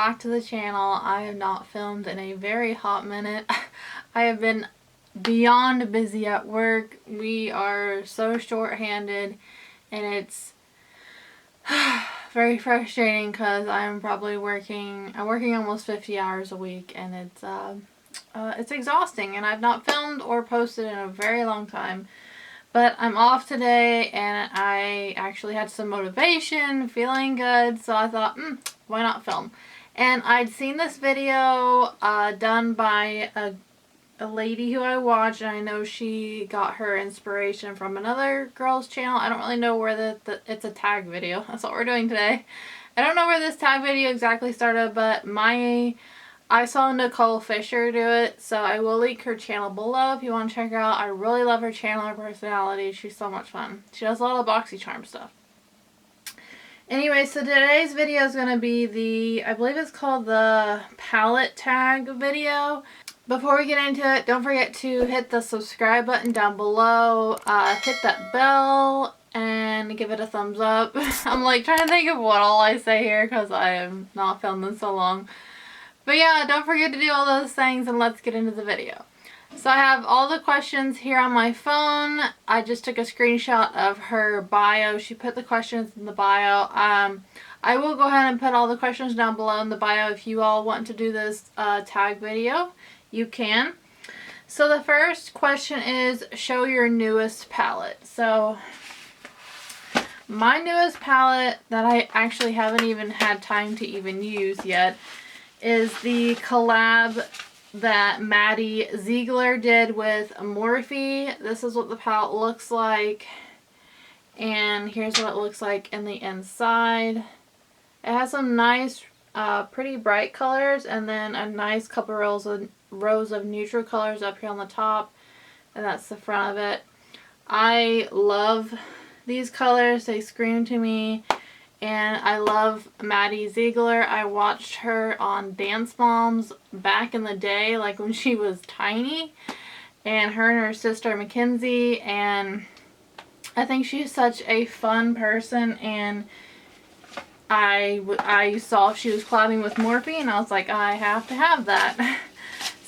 back to the channel. I have not filmed in a very hot minute. I have been beyond busy at work. We are so short-handed and it's very frustrating because I'm working almost 50 hours a week, and it's exhausting, and I've not filmed or posted in a very long time. But I'm off today and I actually had some motivation, feeling good, so I thought, why not film? And I'd seen this video done by a lady who I watch, and I know she got her inspiration from another girl's channel. I don't really know where it's a tag video. That's what we're doing today. I don't know where this tag video exactly started, but I saw Nicole Fisher do it, so I will link her channel below if you want to check her out. I really love her channel, her personality. She's so much fun. She does a lot of BoxyCharm stuff. Anyway, so today's video is going to be I believe it's called the palette tag video. Before we get into it, don't forget to hit the subscribe button down below, hit that bell, and give it a thumbs up. I'm like trying to think of what all I say here because I am not filming so long. But yeah, don't forget to do all those things, and let's get into the video. So I have all the questions here on my phone. I just took a screenshot of her bio. She put the questions in the bio. I will go ahead and put all the questions down below in the bio if you all want to do this tag video. You can. So the first question is, show your newest palette. So my newest palette that I actually haven't even had time to even use yet is the collab that Maddie Ziegler did with Morphe. This is what the palette looks like, and here's what it looks like in the inside. It has some nice pretty bright colors, and then a nice couple rows of neutral colors up here on the top, and that's the front of it. I love these colors. They scream to me. And I love Maddie Ziegler. I watched her on Dance Moms back in the day, like when she was tiny. And her sister Mackenzie. And I think she's such a fun person. And I saw she was collabing with Morphe, and I was like, I have to have that.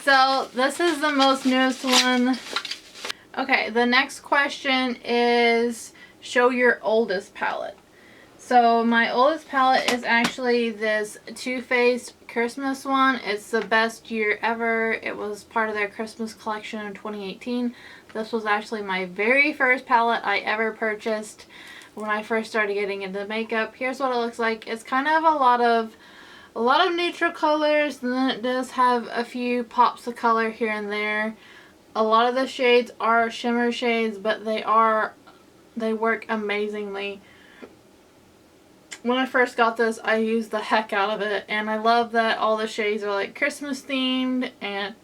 So this is the most newest one. Okay, the next question is, show your oldest palette. So my oldest palette is actually this Too Faced Christmas one. It's the best year ever. It was part of their Christmas collection in 2018. This was actually my very first palette I ever purchased when I first started getting into makeup. Here's what it looks like. It's kind of a lot of neutral colors, and then it does have a few pops of color here and there. A lot of the shades are shimmer shades, but they work amazingly. When I first got this, I used the heck out of it, and I love that all the shades are like Christmas themed, and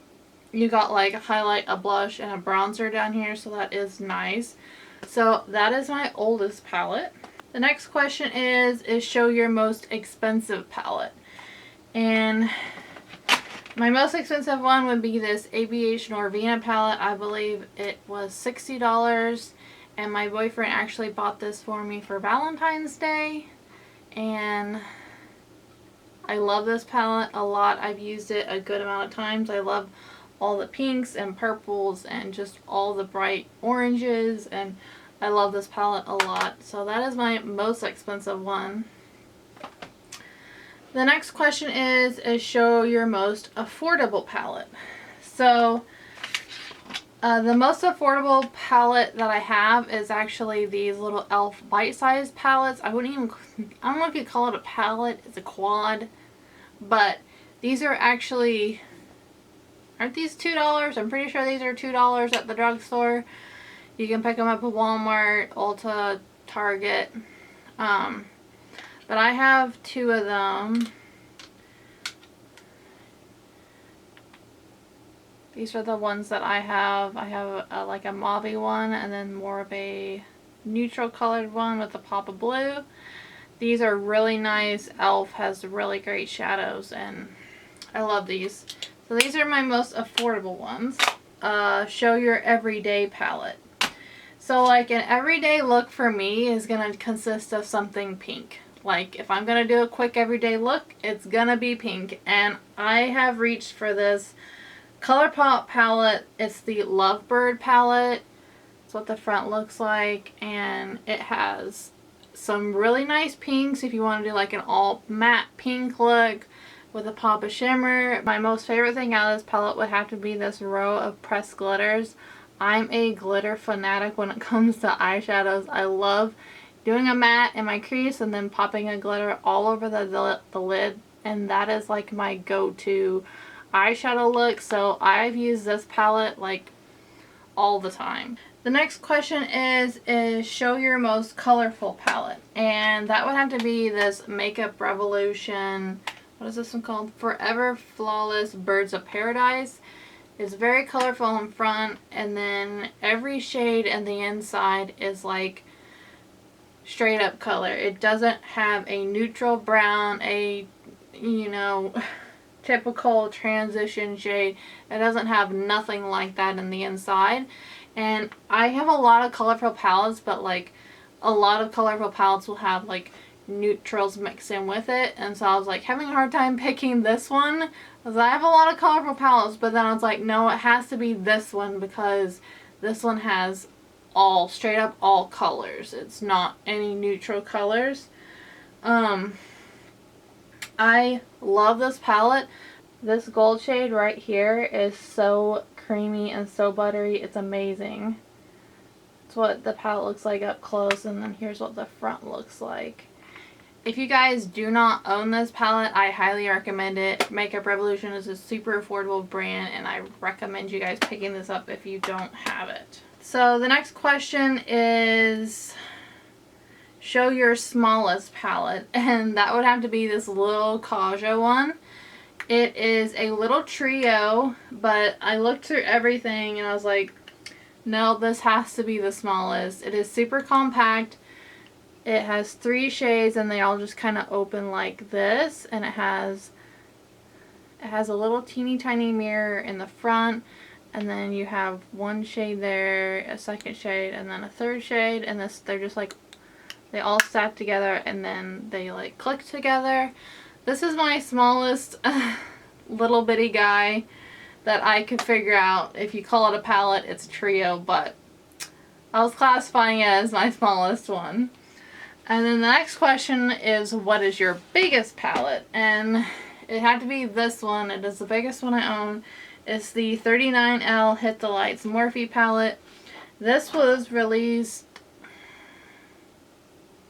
you got like a highlight, a blush, and a bronzer down here, so that is nice. So that is my oldest palette. The next question is show your most expensive palette. And my most expensive one would be this ABH Norvina palette. I believe it was $60, and my boyfriend actually bought this for me for Valentine's Day. And I love this palette a lot. I've used it a good amount of times. I love all the pinks and purples and just all the bright oranges, and I love this palette a lot. So that is my most expensive one. The next question is show your most affordable palette. So the most affordable palette that I have is actually these little e.l.f. bite-sized palettes. I don't know if you call it a palette, it's a quad, but these are actually, aren't these $2? I'm pretty sure these are $2 at the drugstore. You can pick them up at Walmart, Ulta, Target, but I have two of them. These are the ones that I have. I have like a mauve one, and then more of a neutral colored one with a pop of blue. These are really nice. e.l.f. has really great shadows, and I love these. So these are my most affordable ones. Show your everyday palette. So like an everyday look for me is going to consist of something pink. Like, if I'm gonna do a quick everyday look, it's gonna be pink. And I have reached for this ColourPop palette. It's the Lovebird palette. That's what the front looks like, and it has some really nice pinks if you want to do like an all matte pink look with a pop of shimmer. My most favorite thing out of this palette would have to be this row of pressed glitters. I'm a glitter fanatic when it comes to eyeshadows. I love doing a matte in my crease and then popping a glitter all over the lid, and that is like my go-to eyeshadow look. So I've used this palette like all the time. The next question is show your most colorful palette, and that would have to be this Makeup Revolution, what is this one called? Forever Flawless Birds of Paradise. It's very colorful in front, and then every shade in the inside is like straight up color. It doesn't have a neutral brown, a, you know, typical transition shade. It doesn't have nothing like that in the inside. And I have a lot of colorful palettes, but like a lot of colorful palettes will have like neutrals mixed in with it, and so I was like having a hard time picking this one because I have a lot of colorful palettes, but then I was like, no, it has to be this one because this one has all straight up all colors. It's not any neutral colors. I love this palette. This gold shade right here is so creamy and so buttery. It's amazing. It's what the palette looks like up close, and then here's what the front looks like. If you guys do not own this palette, I highly recommend it. Makeup Revolution is a super affordable brand, and I recommend you guys picking this up if you don't have it. So the next question is show your smallest palette, and that would have to be this little Kaja one. It is a little trio, but I looked through everything and I was like, no, this has to be the smallest. It is super compact. It has 3 shades and they all just kind of open like this, and it has a little teeny tiny mirror in the front, and then you have 1 shade there, a 2nd shade, and then a 3rd shade, and they're just like, they all stack together and then they like click together. This is my smallest little bitty guy that I could figure out. If you call it a palette, it's a trio, but I was classifying it as my smallest one. And then the next question is, what is your biggest palette? And it had to be this one. It is the biggest one I own. It's the 39L Hit the Lights Morphe palette. This was released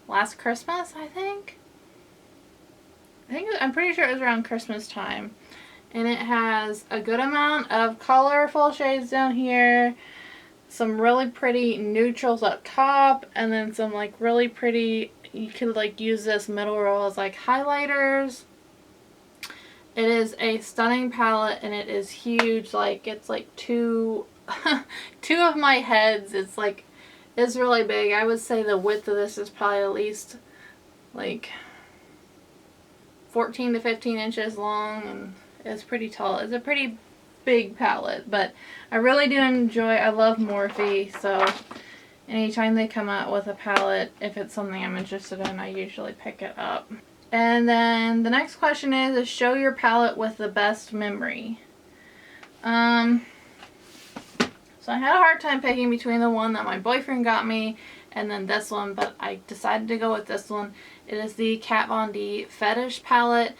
last Christmas, I think. I'm pretty sure it was around Christmas time. And it has a good amount of colorful shades down here, some really pretty neutrals up top, and then some like really pretty, you could like use this middle row as like highlighters. It is a stunning palette, and it is huge. Like, it's like two of my heads. It's like, it's really big. I would say the width of this is probably at least like 14 to 15 inches long, and it's pretty tall. It's a pretty big palette, but I really do enjoy, I love Morphe, so anytime they come out with a palette, if it's something I'm interested in, I usually pick it up. And then the next question is show your palette with the best memory. So I had a hard time picking between the one that my boyfriend got me and then this one, but I decided to go with this one. It is the Kat Von D Fetish palette.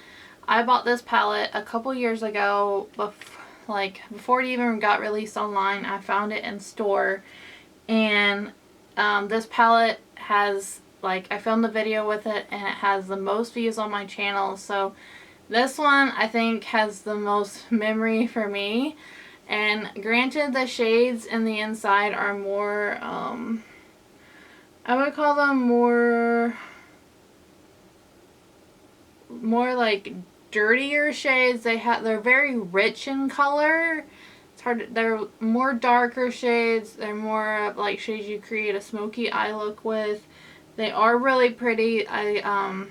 I bought this palette a couple years ago, before it even got released online. I found it in store, and this palette has, like, I filmed a video with it, and it has the most views on my channel, so this one I think has the most memory for me. And granted, the shades in the inside are more, I would call them more like dirtier shades. They're very rich in color. It's hard they're more darker shades. They're more like shades you create a smoky eye look with. They are really pretty. I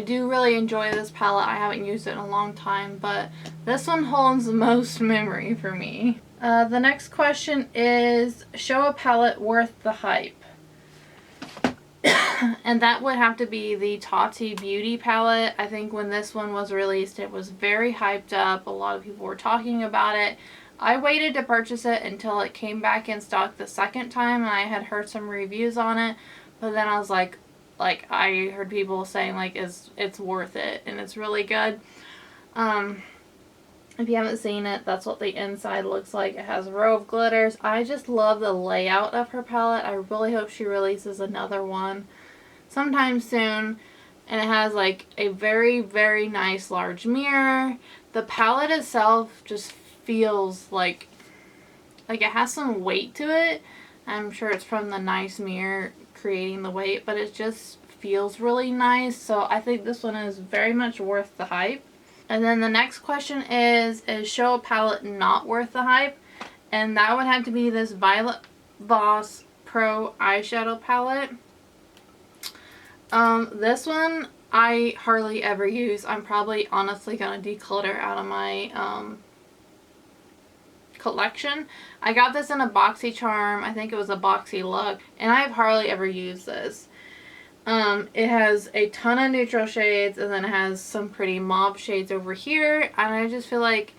do really enjoy this palette. I haven't used it in a long time, but this one holds the most memory for me. The next question is show a palette worth the hype. and that would have to be the Tati Beauty palette. I think when this one was released, it was very hyped up. A lot of people were talking about it. I waited to purchase it until it came back in stock the second time, and I had heard some reviews on it, but then I was like I heard people saying like it's worth it and it's really good. If you haven't seen it, that's what the inside looks like. It has a row of glitters. I just love the layout of her palette. I really hope she releases another one sometime soon. And it has like a very, very nice large mirror. The palette itself just feels like it has some weight to it. I'm sure it's from the nice mirror creating the weight, but it just feels really nice. So I think this one is very much worth the hype. And then the next question is show a palette not worth the hype? And that would have to be this Violet Voss Pro eyeshadow palette. This one I hardly ever use. I'm probably honestly going to declutter out of my collection. I got this in a BoxyCharm. I think it was a Boxy Look, and I've hardly ever used this. It has a ton of neutral shades, and then it has some pretty mauve shades over here, and I just feel like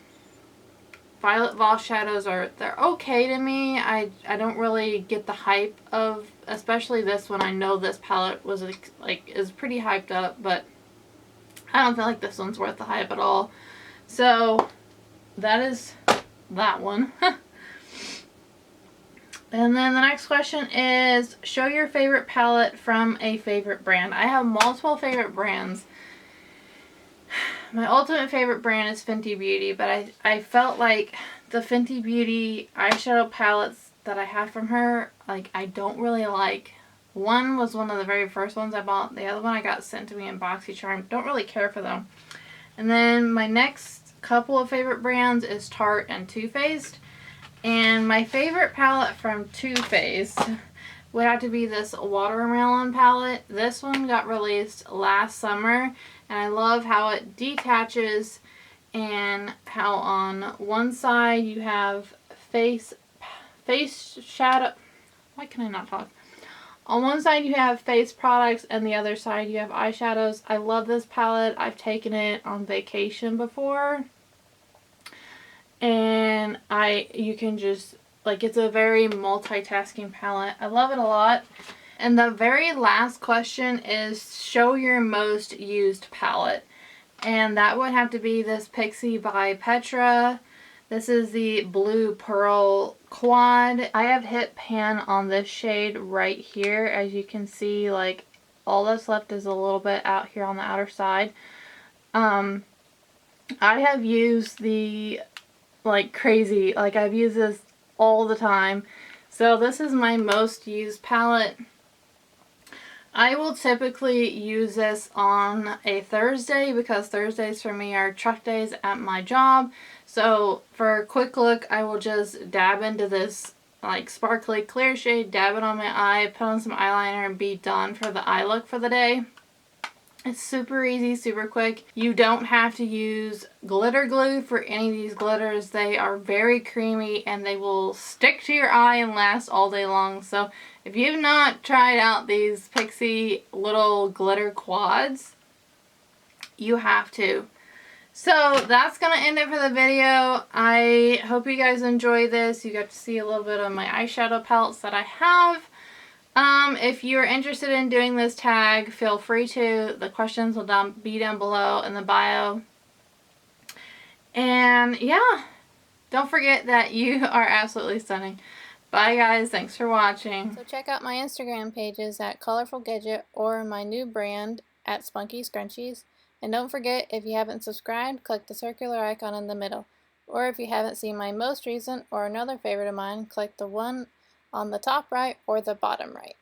Violet Voss shadows they're okay to me. I don't really get the hype of, especially this one. I know this palette was is pretty hyped up, but I don't feel like this one's worth the hype at all. So that is that one. And then the next question is show your favorite palette from a favorite brand. I have multiple favorite brands. My ultimate favorite brand is Fenty Beauty, but I felt like the Fenty Beauty eyeshadow palettes that I have from her, like, I don't really like. One was one of the very first ones I bought. The other one I got sent to me in BoxyCharm. Don't really care for them. And then my next couple of favorite brands is Tarte and Too Faced. And my favorite palette from Too Faced would have to be this Watermelon palette. This one got released last summer, and I love how it detaches and how on one side you have face shadow. Why can I not talk? On one side you have face products, and the other side you have eyeshadows. I love this palette. I've taken it on vacation before. And you can just, like, it's a very multitasking palette. I love it a lot. And the very last question is show your most used palette. And that would have to be this Pixie by Petra. This is the Blue Pearl Quad. I have hit pan on this shade right here. As you can see, like, all that's left is a little bit out here on the outer side. I have used the like crazy. Like, I've used this all the time. So this is my most used palette. I will typically use this on a Thursday because Thursdays for me are truck days at my job. So for a quick look, I will just dab into this like sparkly clear shade, dab it on my eye, put on some eyeliner, and be done for the eye look for the day. It's super easy, super quick. You don't have to use glitter glue for any of these glitters. They are very creamy and they will stick to your eye and last all day long. So if you've not tried out these Pixie little glitter quads, you have to. So that's going to end it for the video. I hope you guys enjoyed this. You got to see a little bit of my eyeshadow palettes that I have. If you're interested in doing this tag, feel free to. The questions will be down below in the bio. And yeah, don't forget that you are absolutely stunning. Bye guys, thanks for watching. So check out my Instagram pages at Colorful Gadget or my new brand at Spunky Scrunchies. And don't forget, if you haven't subscribed, click the circular icon in the middle. Or if you haven't seen my most recent or another favorite of mine, click the one on the top right or the bottom right.